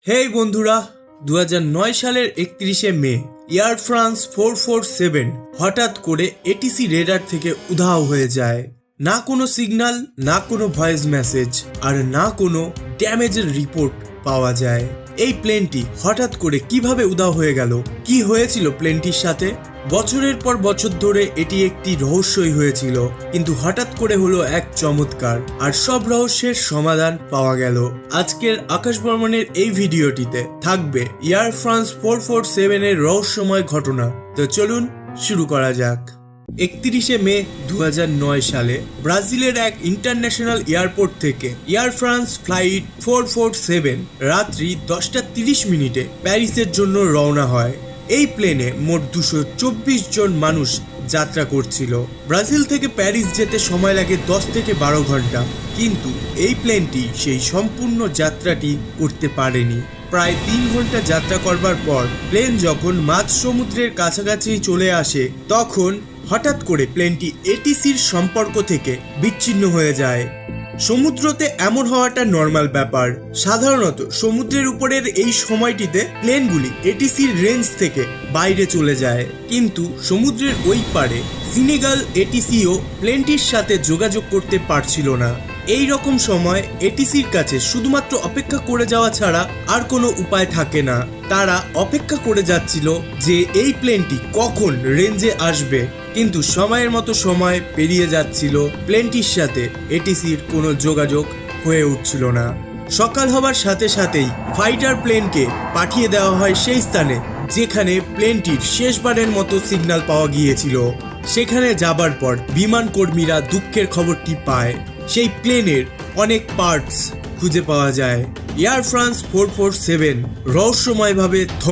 হেই বন্ধুরা, 2009 সালের 31শে মে air France 447 হঠাৎ করে এটিসি রেডার থেকে উধাও হয়ে যায়। না কোনো সিগন্যাল, না কোনো ভয়েস মেসেজ, আর না কোনো ড্যামেজের রিপোর্ট পাওয়া যায়। এই প্লেনটি হঠাৎ করে কিভাবে উধাও হয়ে গেল, কি হয়েছিল প্লেনটির সাথে? বছরের পর বছর ধরে এটি একটি রহস্যই হয়েছিল, কিন্তু হঠাৎ করে হলো এক চমৎকার, আর সব রহস্যের সমাধান পাওয়া গেল। আজকের আকাশ ভ্রমণের এই ভিডিওটিতে থাকবে এয়ার ফ্রান্স 447 এর রহস্যময় ঘটনা। তো চলুন শুরু করা যাক। 31শে মে 2009 সালে ব্রাজিলের এক ইন্টারন্যাশনাল এয়ারপোর্ট থেকে এয়ার ফ্রান্স ফ্লাইট 447 রাত্রি 10:30 প্যারিসের জন্য রওনা হয়। এই প্লেনে মোট 224 জন মানুষ যাত্রা করছিল। ব্রাজিল থেকে প্যারিস যেতে সময় লাগে 10 থেকে 12 ঘন্টা, কিন্তু এই প্লেনটি সেই সম্পূর্ণ যাত্রাটি করতে পারেনি। প্রায় 3 ঘন্টা যাত্রা করবার পর প্লেন যখন মাঝ সমুদ্রের কাছাকাছি চলে আসে, তখন হঠাৎ করে প্লেনটি এটিসির সম্পর্ক থেকে বিচ্ছিন্ন হয়ে যায়। সমুদ্রতে এমন হওয়াটা নর্মাল ব্যাপার। সাধারণত সমুদ্রের উপরের এই সময়টিতে প্লেনগুলি এটিসির রেঞ্জ থেকে বাইরে চলে যায়, কিন্তু সমুদ্রের ওই পারে সিনেগাল এটিসিও প্লেনটির সাথে যোগাযোগ করতে পারছিল না। এই রকম সময় এটিসির কাছে শুধুমাত্র অপেক্ষা করে যাওয়া ছাড়া আর কোনো উপায় থাকে না। তারা অপেক্ষা করে যাচ্ছিল যে এই প্লেনটি কখন রেঞ্জে আসবে, কিন্তু সময়ের মতো সময় পেরিয়ে যাচ্ছিল, প্লেনটির সাথে এটিসির কোনো যোগাযোগ হয়ে উঠছিল না। সকাল হবার সাথে সাথেই ফাইটার প্লেনকে পাঠিয়ে দেওয়া হয় সেই স্থানে যেখানে প্লেনটির শেষবারের মতো সিগন্যাল পাওয়া গিয়েছিল। সেখানে যাবার পর বিমান কর্মীরা দুঃখের খবরটি পায়, সেই প্লেনের অনেক পার্টস খুঁজে পাওয়া যায়। Air France 447 রহস্যময়ভাবে